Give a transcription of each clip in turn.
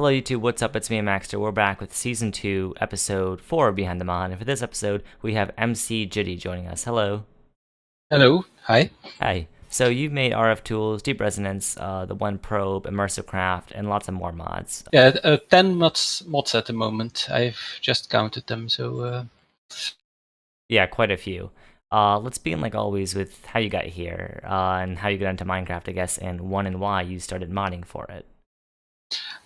Hello YouTube, what's up? It's me, Amaxter. We're back with Season 2, Episode 4 Behind the Mod, and for this episode, we have McJty joining us. Hello. Hello, hi. Hi. So you've made RFTools, Deep Resonance, the One Probe, Immersive Craft, and lots of more mods. Yeah, 10 mods at the moment. I've just counted them, so... Yeah, quite a few. Let's begin, like always, with how you got here, and how you got into Minecraft, I guess, and when and why you started modding for it.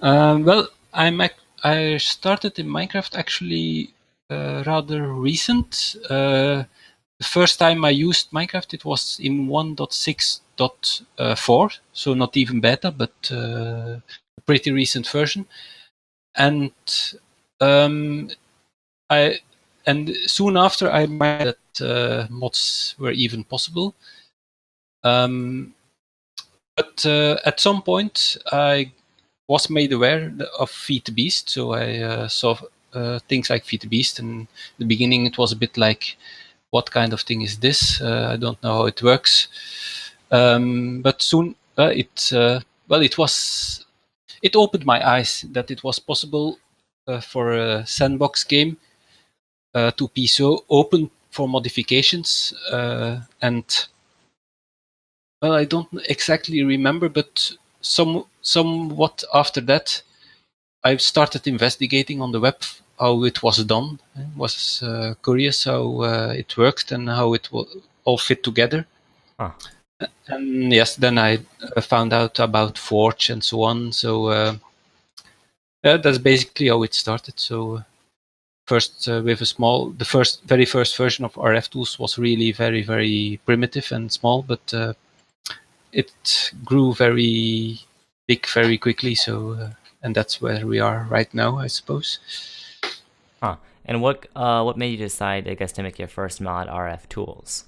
Well, I started in Minecraft actually rather recent. The first time I used Minecraft, it was in 1.6.4, so not even beta, but a pretty recent version. And and soon after I minded that mods were even possible. But at some point I was made aware of Feed the Beast, so I saw things like Feed the Beast, and in the beginning it was a bit like, what kind of thing is this? I don't know how it works. But soon it opened my eyes that it was possible for a sandbox game to be so open for modifications. And well, I don't exactly remember, but somewhat after that, I started investigating on the web how it was done. I was curious how it worked and how it all fit together. Huh. And yes, then I found out about Forge and so on. So that's basically how it started. So first with the very first version of RFTools was really very, very primitive and small, but it grew very big very quickly. So and that's where we are right now, I suppose. Huh. And what made you decide, I guess, to make your first mod RFTools?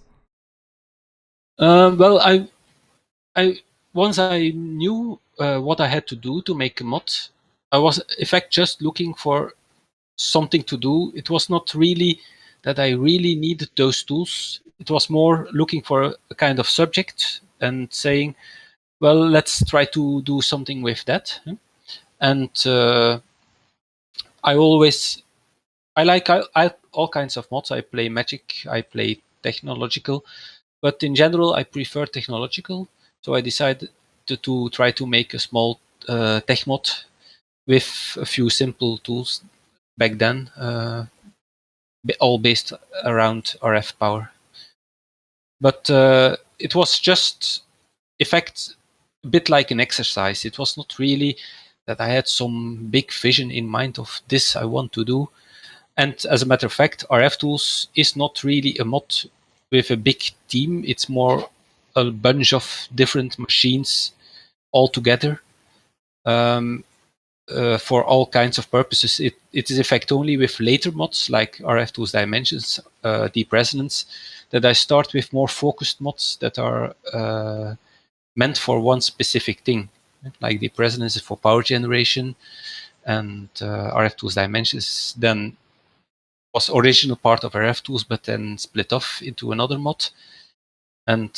Well, I once I knew what I had to do to make a mod, I was in fact just looking for something to do. It was not really that I really needed those tools. It was more looking for a kind of subject and saying, well, let's try to do something with that. And I like all kinds of mods. I play magic, I play technological, but in general, I prefer technological. So I decided to try to make a small tech mod with a few simple tools back then, all based around RF power. But it was just, in fact, a bit like an exercise. It was not really that I had some big vision in mind of this I want to do. And as a matter of fact, RFTools is not really a mod with a big team. It's more a bunch of different machines all together for all kinds of purposes. It is in fact only with later mods like RFTools Dimensions, Deep Resonance, that I start with more focused mods that are meant for one specific thing. Like Deep Resonance is for power generation, and RFTools Dimensions then was original part of RFTools, but then split off into another mod and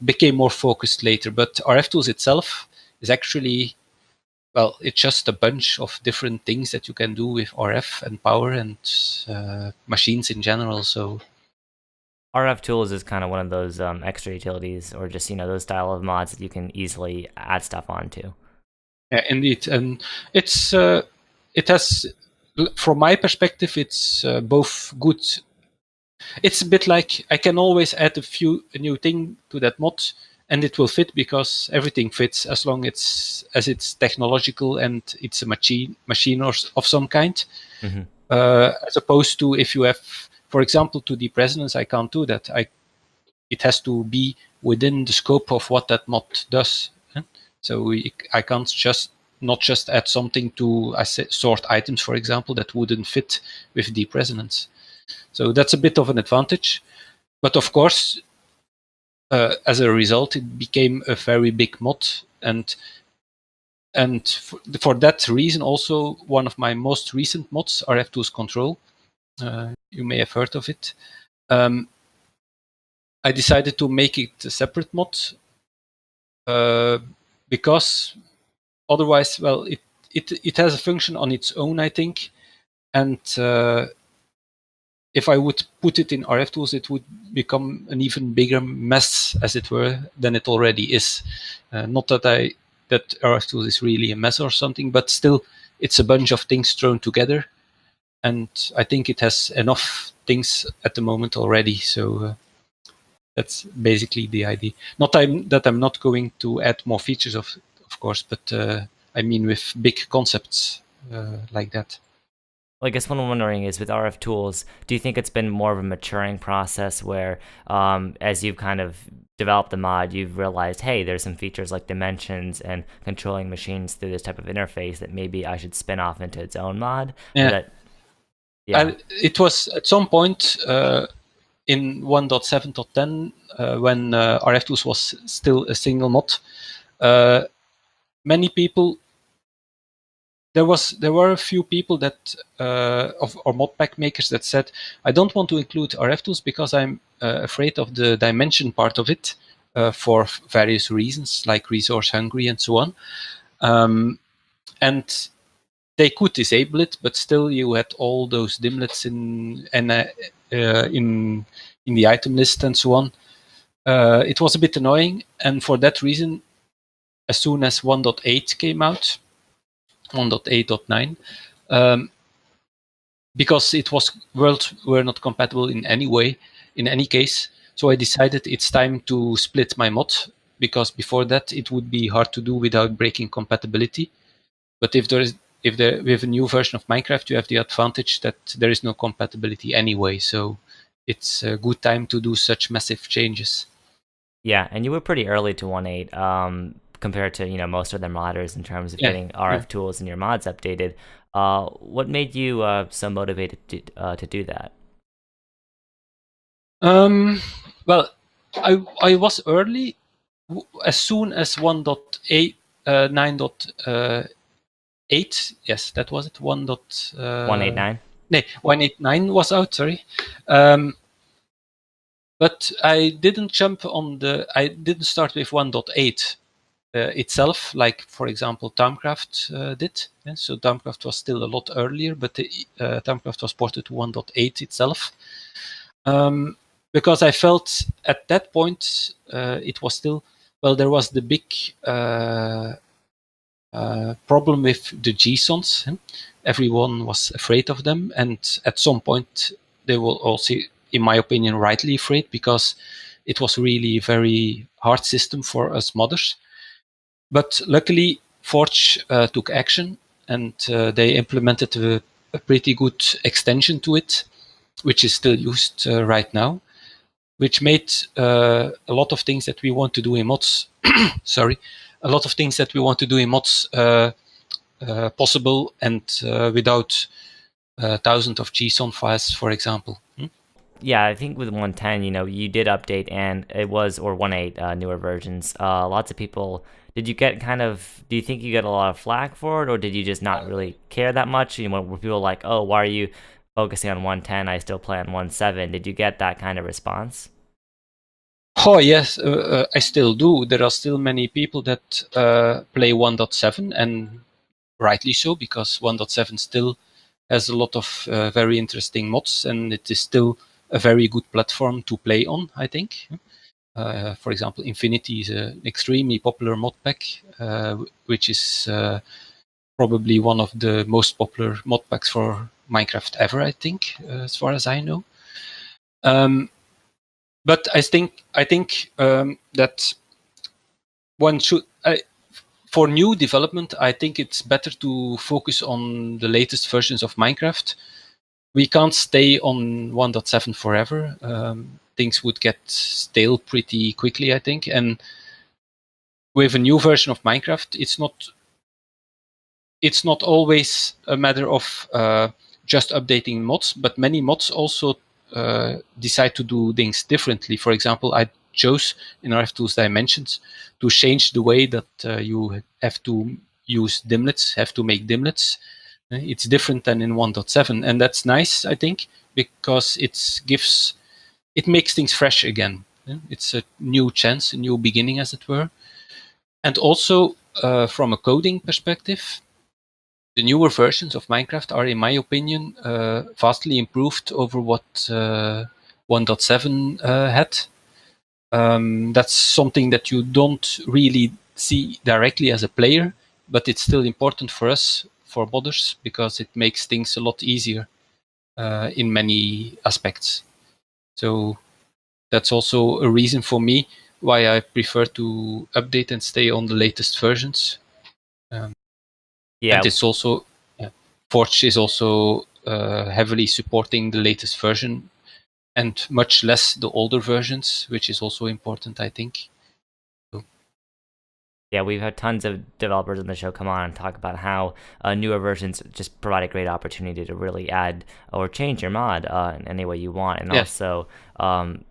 became more focused later. But RFTools itself is actually, well, it's just a bunch of different things that you can do with RF and power and machines in general. So RFTools is kind of one of those extra utilities, or just those style of mods that you can easily add stuff onto. yeah, indeed, and it's it has, from my perspective, it's both good. It's a bit like I can always add a new thing to that mod, and it will fit because everything fits as long as it's technological and it's a machine of some kind. Mm-hmm. As opposed to if you have, for example, to Deep Resonance, I can't do that. It has to be within the scope of what that mod does. So I can't not just add something to sort items, for example, that wouldn't fit with Deep Resonance. So that's a bit of an advantage. But of course, as a result, it became a very big mod. And for that reason, also, one of my most recent mods, RFTools Control, you may have heard of it. I decided to make it a separate mod because otherwise, well, it has a function on its own, I think, and if I would put it in RFTools, it would become an even bigger mess, as it were, than it already is. Not that RFTools is really a mess or something, but still, it's a bunch of things thrown together, and I think it has enough things at the moment already. So that's basically the idea. Not that I'm not going to add more features, of course, but I mean with big concepts like that. Well, I guess what I'm wondering is with RFTools, do you think it's been more of a maturing process where, as you've kind of developed the mod, you've realized, hey, there's some features like dimensions and controlling machines through this type of interface that maybe I should spin off into its own mod? Yeah. Yeah. It was at some point in 1.7.10 when RFTools was still a single mod. Many people, there were a few people that or mod pack makers that said, I don't want to include RFTools because I'm afraid of the dimension part of it for various reasons, like resource hungry and so on. And they could disable it, but still you had all those dimlets in the item list and so on. It was a bit annoying, and for that reason, as soon as 1.8 came out, 1.8.9, because worlds were not compatible in any way, in any case. So I decided it's time to split my mod, because before that it would be hard to do without breaking compatibility. But with a new version of Minecraft, you have the advantage that there is no compatibility anyway. So it's a good time to do such massive changes. Yeah, and you were pretty early to 1.8 compared to most other modders in terms of getting RFTools and your mods updated. What made you so motivated to do that? Well, I was early. As soon as 1.8, 9.8, yes, that was it. 189. No, 189 was out. Sorry. But I didn't I didn't start with 1.8 itself, like, for example, Timecraft did. Yeah? So Timecraft was still a lot earlier, but Timecraft was ported to 1.8 itself. Because I felt at that point it was still, well, there was the big problem with the JSONs. Everyone was afraid of them, and at some point they were also, in my opinion, rightly afraid, because it was really a very hard system for us modders. But luckily, Forge took action, and they implemented a pretty good extension to it, which is still used right now, which made a lot of things that we want to do in mods, sorry, a lot of things that we want to do in mods possible, and without thousands of JSON files, for example. Yeah, I think with 110, you did update, and it was, or 1.8, newer versions. Lots of people. Did you get do you think you get a lot of flack for it, or did you just not really care that much? Were people like, oh, why are you focusing on 110? I still play on 1.7. Did you get that kind of response? Oh, yes, I still do. There are still many people that play 1.7, and rightly so, because 1.7 still has a lot of very interesting mods, and it is still a very good platform to play on, I think. For example, Infinity is an extremely popular mod pack, which is probably one of the most popular mod packs for Minecraft ever, I think, as far as I know. But I think that one should, for new development, I think it's better to focus on the latest versions of Minecraft. We can't stay on 1.7 forever. Things would get stale pretty quickly, I think. And with a new version of Minecraft, it's not always a matter of just updating mods, but many mods also decide to do things differently. For example, I chose in RFTools dimensions to change the way that you have to use dimlets, have to make dimlets. It's different than in 1.7, and that's nice, I think, because it makes things fresh again. It's a new chance, a new beginning, as it were. And also, from a coding perspective, the newer versions of Minecraft are, in my opinion, vastly improved over what 1.7 had. That's something that you don't really see directly as a player, but it's still important for us, for modders, because it makes things a lot easier in many aspects. So that's also a reason for me why I prefer to update and stay on the latest versions. Yeah, And it's also, Forge is also heavily supporting the latest version and much less the older versions, which is also important, I think. yeah, we've had tons of developers on the show come on and talk about how newer versions just provide a great opportunity to really add or change your mod in any way you want, and also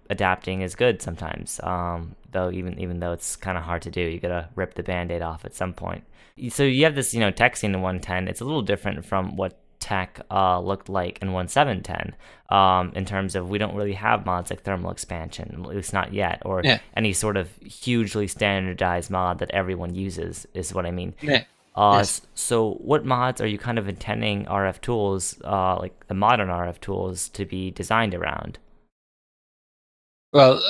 adapting is good sometimes. Though even though it's kind of hard to do, you gotta rip the band-aid off at some point. So you have this, tech scene in 1.10. It's a little different from what tech looked like in 1.7.10 in terms of we don't really have mods like thermal expansion, at least not yet, or any sort of hugely standardized mod that everyone uses, is what I mean. So what mods are you kind of intending RFTools, like the modern RFTools, to be designed around? Well,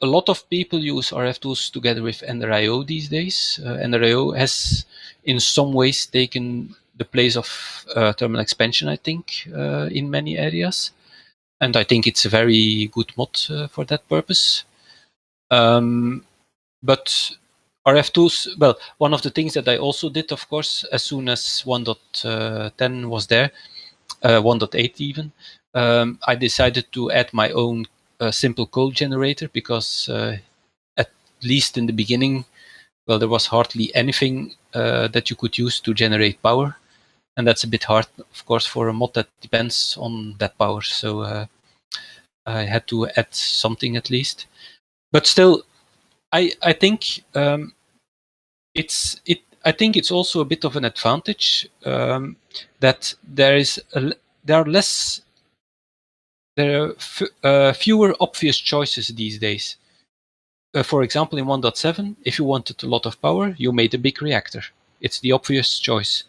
a lot of people use RFTools together with NRIO these days. NRIO has in some ways taken the place of thermal expansion, I think, in many areas. And I think it's a very good mod for that purpose. But RFTools, well, one of the things that I also did, of course, as soon as 1.10 was there, 1.8 even, I decided to add my own simple code generator because at least in the beginning, well, there was hardly anything that you could use to generate power. And that's a bit hard, of course, for a mod that depends on that power. So I had to add something at least. But still, I think I think it's also a bit of an advantage that there are fewer obvious choices these days. For example, in 1.7, if you wanted a lot of power, you made a big reactor. It's the obvious choice.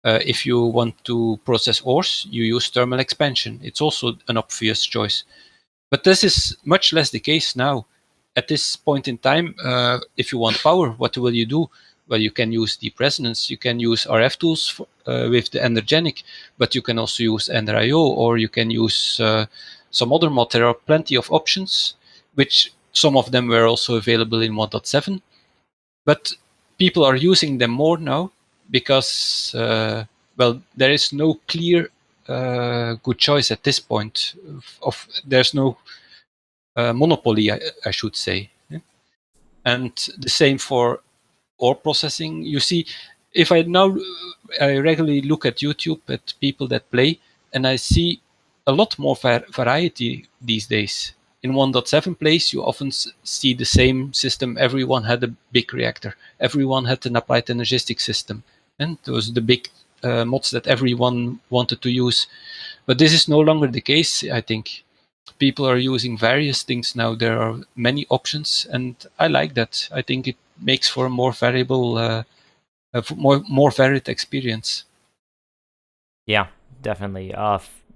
If you want to process ores, you use thermal expansion. It's also an obvious choice. But this is much less the case now. At this point in time, if you want power, what will you do? Well, you can use deep resonance, you can use RFTools with the energenic, but you can also use NRIO, or you can use some other mod. There are plenty of options, which some of them were also available in 1.7. But people are using them more now because, well, there is no clear good choice at this point. There's no monopoly, I should say. Yeah? And the same for ore processing. You see, if I regularly look at YouTube at people that play, and I see a lot more variety these days. In 1.7 plays, you often see the same system. Everyone had a big reactor. Everyone had an applied energistic system. And those are the big mods that everyone wanted to use. But this is no longer the case, I think. People are using various things now. There are many options, and I like that. I think it makes for a more variable, more varied experience. Yeah, definitely.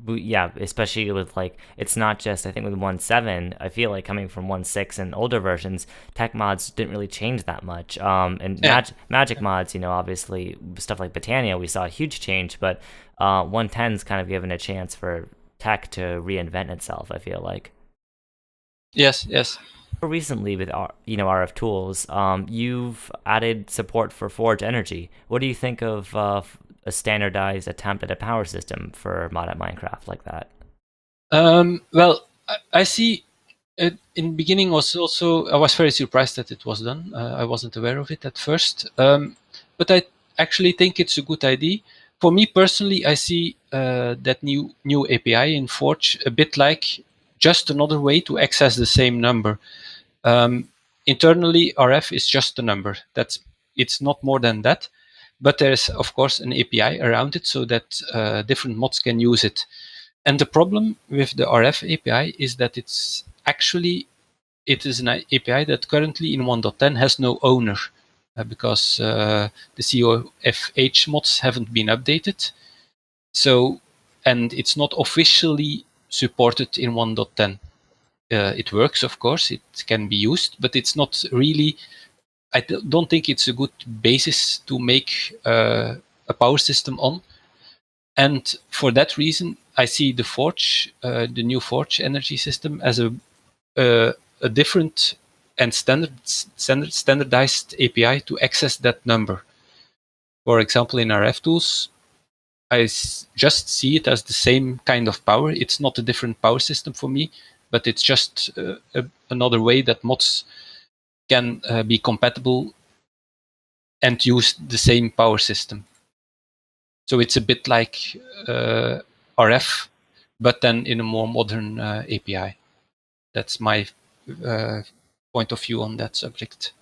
Yeah, especially with like it's not just, I think with 1.7, I feel like coming from 1.6 and older versions, tech mods didn't really change that much. And magic mods, obviously stuff like Botania, we saw a huge change, but 1.10's kind of given a chance for tech to reinvent itself, I feel like. Yes. Recently with RFTools, you've added support for Forge Energy. What do you think of a standardized attempt at a power system for modded Minecraft like that? Well, I see. In the beginning, I was very surprised that it was done. I wasn't aware of it at first, but I actually think it's a good idea. For me personally, I see that new API in Forge a bit like just another way to access the same number. Internally, RF is just a number. It's not more than that. But there's of course an API around it so that different mods can use it. And the problem with the RF API is that it is an API that currently in 1.10 has no owner. because the COFH mods haven't been updated. So, and it's not officially supported in 1.10. It works, of course, it can be used, but it's not really, I don't think it's a good basis to make a power system on. And for that reason, I see the Forge, the new Forge energy system, as a different and standardized API to access that number. For example, in RFTools, I just see it as the same kind of power. It's not a different power system for me, but it's just another way that mods can be compatible and use the same power system. So it's a bit like RF, but then in a more modern API. That's my point of view on that subject.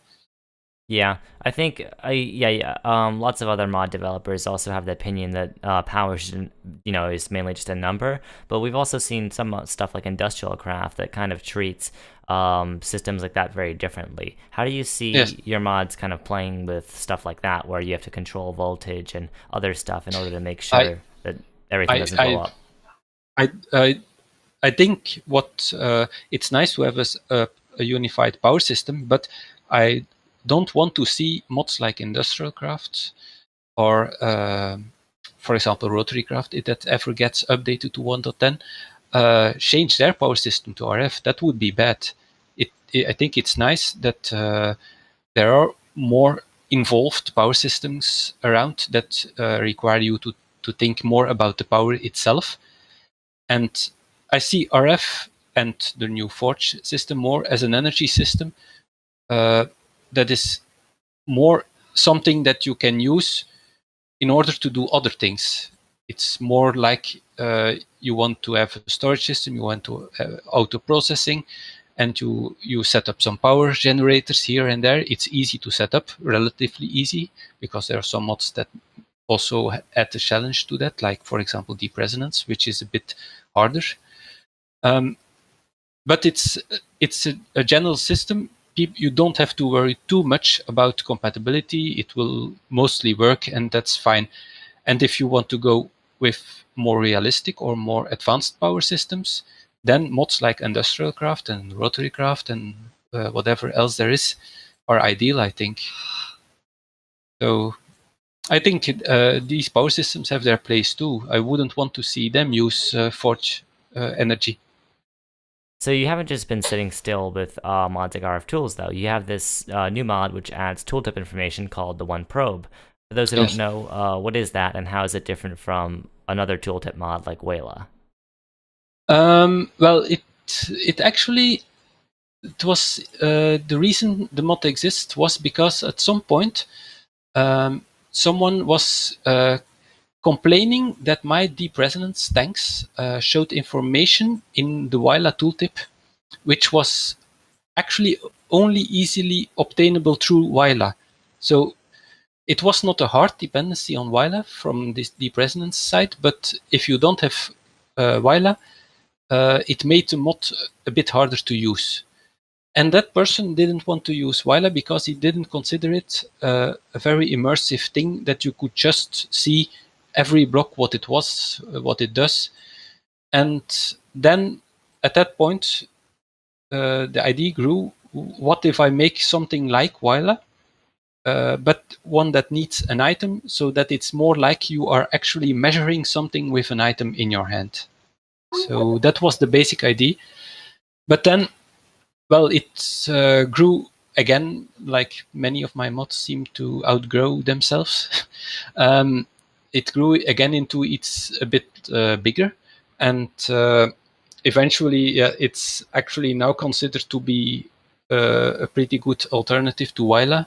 Yeah, I think lots of other mod developers also have the opinion that power should, is mainly just a number. But we've also seen some stuff like Industrial Craft that kind of treats systems like that very differently. How do you see your mods kind of playing with stuff like that, where you have to control voltage and other stuff in order to make sure that everything doesn't blow up? I think what it's nice to have a unified power system, but I don't want to see mods like Industrial Craft or, for example, Rotary Craft, if that ever gets updated to 1.10, change their power system to RF. That would be bad. I think it's nice that there are more involved power systems around that require you to think more about the power itself. And I see RF and the new Forge system more as an energy system that is more something that you can use in order to do other things. It's more like you want to have a storage system, you want to have auto processing, and you set up some power generators here and there. It's easy to set up, relatively easy, because there are some mods that also add a challenge to that, like, for example, deep resonance, which is a bit harder. But it's a general system. You don't have to worry too much about compatibility. It will mostly work, and that's fine. And if you want to go with more realistic or more advanced power systems, then mods like Industrial Craft and Rotary Craft and whatever else there is are ideal, I think. So I think these power systems have their place too. I wouldn't want to see them use Forge energy. So you haven't just been sitting still with mods like RFTools, though. You have this new mod which adds tooltip information called the One Probe. For those who don't know, what is that, and how is it different from another tooltip mod like Wayla? Well, it actually, it was the reason the mod exists was because at some point someone was complaining that my deep resonance tanks showed information in the Wayla tooltip, which was actually only easily obtainable through Wayla. So it was not a hard dependency on Wayla from this deep resonance side, but if you don't have Wayla, it made the mod a bit harder to use. And that person didn't want to use Wayla because he didn't consider it a very immersive thing that you could just see every block what it was, what it does. And then at that point, the idea grew, what if I make something like Wayla, but one that needs an item so that it's more like you are actually measuring something with an item in your hand. So that was the basic idea. But then, well, it grew again, like many of my mods seem to outgrow themselves. It grew again into it's a bit bigger, and eventually it's actually now considered to be a pretty good alternative to Wayla,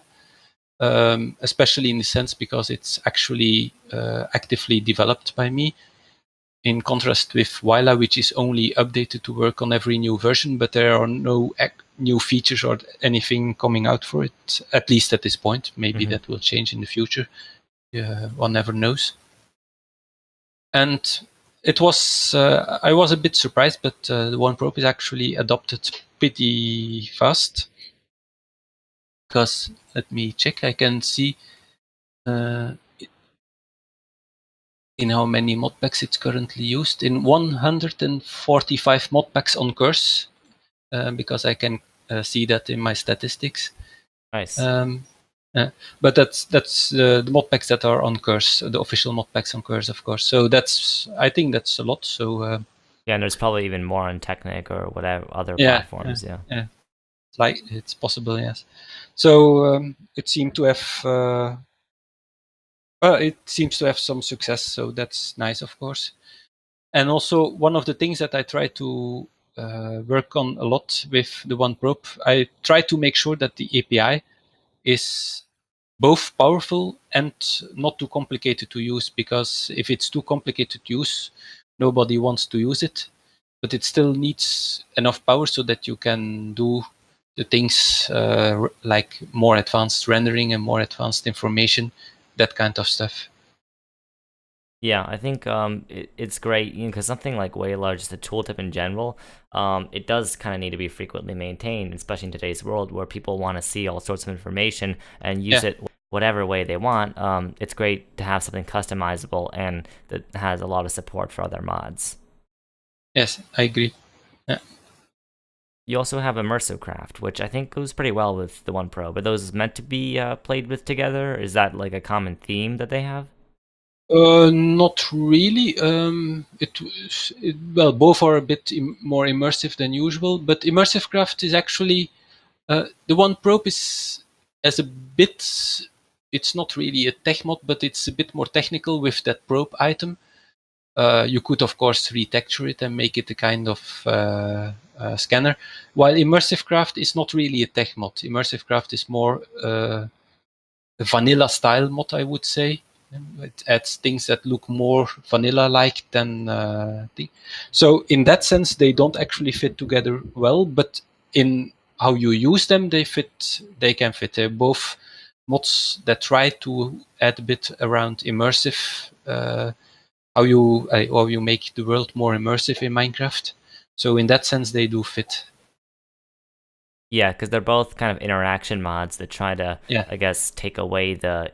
especially in the sense because it's actually actively developed by me, in contrast with Wayla, which is only updated to work on every new version, but there are no new features or anything coming out for it, at least at this point. Maybe that will change in the future. One never knows. And it was, I was a bit surprised, but the One Probe is actually adopted pretty fast. because let me check. I can see in how many modpacks it's currently used. In 145 modpacks on Curse, because I can see that in my statistics. Nice. But that's the modpacks that are on Curse, the official modpacks on Curse, of course. So I think that's a lot. So Yeah, and there's probably even more on Technic or whatever other yeah, platforms. Yeah. like it's possible, yes. So it seemed to have it seems to have some success. So that's nice, of course. And also one of the things that I try to work on a lot with the One Probe, I try to make sure that the API is both powerful and not too complicated to use, because if it's too complicated to use, nobody wants to use it. But it still needs enough power so that you can do the things like more advanced rendering and more advanced information, that kind of stuff. Yeah, I think it's great, because something like Waylar, just the tooltip in general, it does kind of need to be frequently maintained, especially in today's world where people want to see all sorts of information and use Yeah. it whatever way they want. It's great to have something customizable and that has a lot of support for other mods. Yes, I agree. Yeah. You also have Immersive Craft, which I think goes pretty well with the One Pro. But those meant to be played with together? Is that like a common theme that they have? Not really. Well, both are a bit more immersive than usual, but Immersive Craft is actually the One Probe is as a bit. It's not really a tech mod, but it's a bit more technical with that probe item. You could, of course, retexture it and make it a kind of scanner. While Immersive Craft is not really a tech mod. Immersive Craft is more a vanilla style mod, I would say. It adds things that look more vanilla-like than so in that sense, they don't actually fit together well. But in how you use them, they fit. They can fit. They're both mods that try to add a bit around immersive. How you make the world more immersive in Minecraft. So in that sense, they do fit. Yeah, because they're both kind of interaction mods that try to, Yeah. I guess, take away the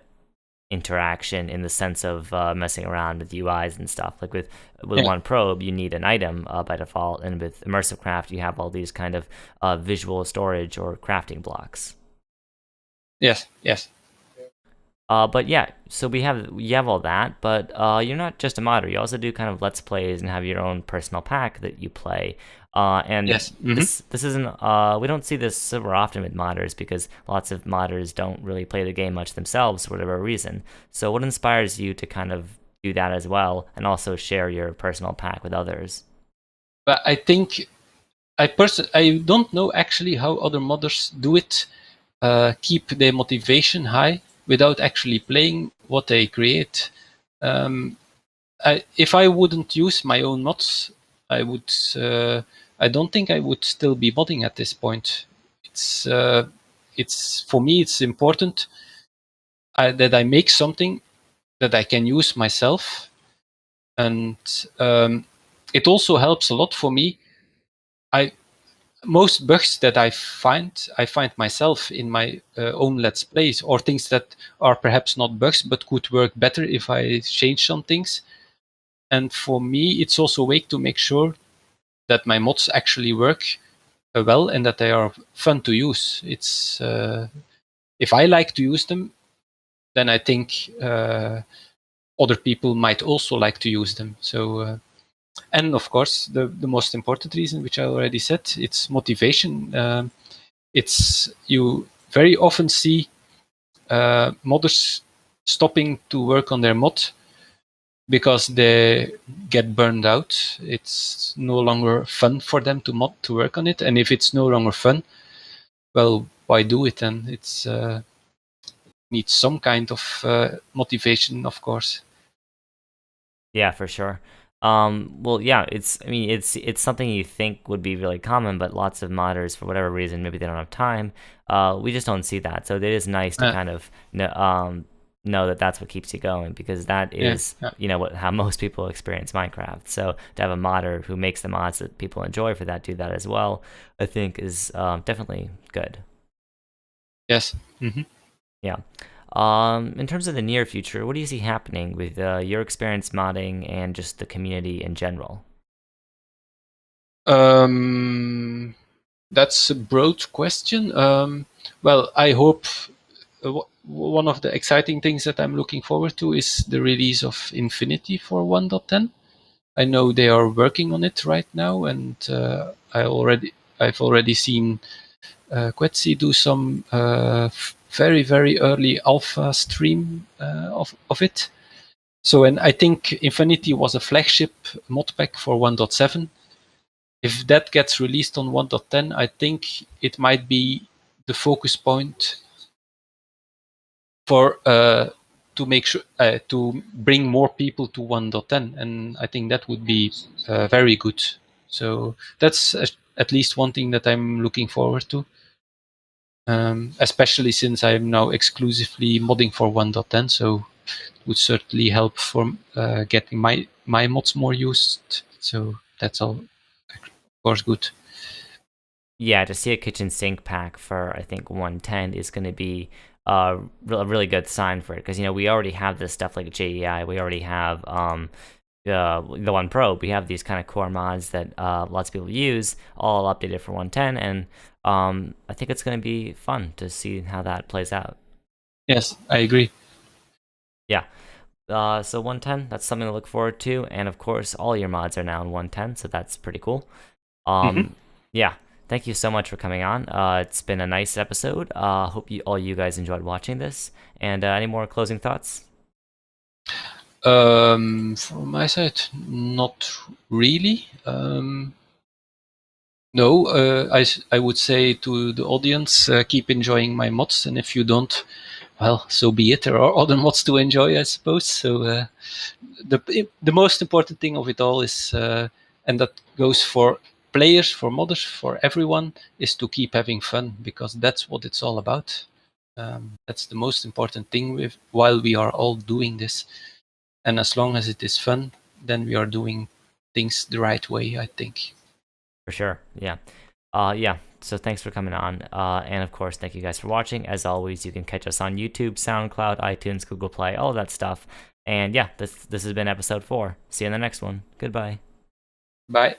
interaction in the sense of messing around with UIs and stuff. Like with Yeah. One Probe, you need an item by default, and with Immersive Craft, you have all these kind of visual storage or crafting blocks. Yes. Yes. But yeah, so you have all that, but you're not just a modder. You also do kind of let's plays and have your own personal pack that you play. And Yes. Mm-hmm. this isn't we don't see this super often with modders because lots of modders don't really play the game much themselves for whatever reason. So what inspires you to kind of do that as well and also share your personal pack with others? But I think I don't know actually how other modders do it. Keep their motivation high without actually playing what they create. Um, if I wouldn't use my own mods, I would. I don't think I would still be modding at this point. It's for me. It's important that I make something that I can use myself, and it also helps a lot for me. I Most bugs that I find myself in my own let's plays, or things that are perhaps not bugs but could work better if I change some things. And for me, it's also a way to make sure that my mods actually work well and that they are fun to use. It's if I like to use them, then I think other people might also like to use them. So and of course, the most important reason, which I already said, it's motivation. It's you very often see modders stopping to work on their mod because they get burned out. It's no longer fun for them to work on it, and if it's no longer fun, well, why do it then? It's needs some kind of motivation, of course. Yeah, for sure. Well, yeah, I mean, it's something you think would be really common, but lots of modders, for whatever reason, maybe they don't have time. We just don't see that. So it is nice to kind of know that that's what keeps you going because that Yeah, is, yeah. how most people experience Minecraft. So to have a modder who makes the mods that people enjoy for that do that as well, I think is definitely good. Yes. Hmm. Yeah. In terms of the near future, what do you see happening with your experience modding and just the community in general? That's a broad question. Well, I hope one of the exciting things that I'm looking forward to is the release of Infinity for 1.10. I know they are working on it right now, and I've already seen McJty do some very very early alpha stream of it. So, and I think Infinity was a flagship modpack for 1.7. If that gets released on 1.10, I think it might be the focus point for to make sure to bring more people to 1.10, and I think that would be very good. So that's at least one thing that I'm looking forward to, especially since I'm now exclusively modding for 1.10. So it would certainly help for getting my mods more used. So that's all, of course, good. Yeah, to see a kitchen sink pack for I think 110 is going to be a really good sign for it because we already have this stuff like JEI. We already have the One Pro. We have these kind of core mods that lots of people use, all updated for 110, and I think it's going to be fun to see how that plays out. Yes, I agree. Yeah. So 110, that's something to look forward to, and of course, all your mods are now in 110, so that's pretty cool. Hmm. Yeah, thank you so much for coming on. It's been a nice episode. Hope all you guys enjoyed watching this. And any more closing thoughts? From my side, not really. No, I would say to the audience, keep enjoying my mods, and if you don't, well, so be it. There are other mods to enjoy, I suppose. So the most important thing of it all is, and that goes for players, for modders, for everyone, is to keep having fun because that's what it's all about. That's the most important thing with while we are all doing this, and as long as it is fun, then we are doing things the right way, I think. For sure. Yeah. Yeah. So thanks for coming on. And of course, thank you guys for watching. As always, you can catch us on YouTube, SoundCloud, iTunes, Google Play, all that stuff. And yeah, this has been episode 4. See you in the next one. Goodbye. Bye.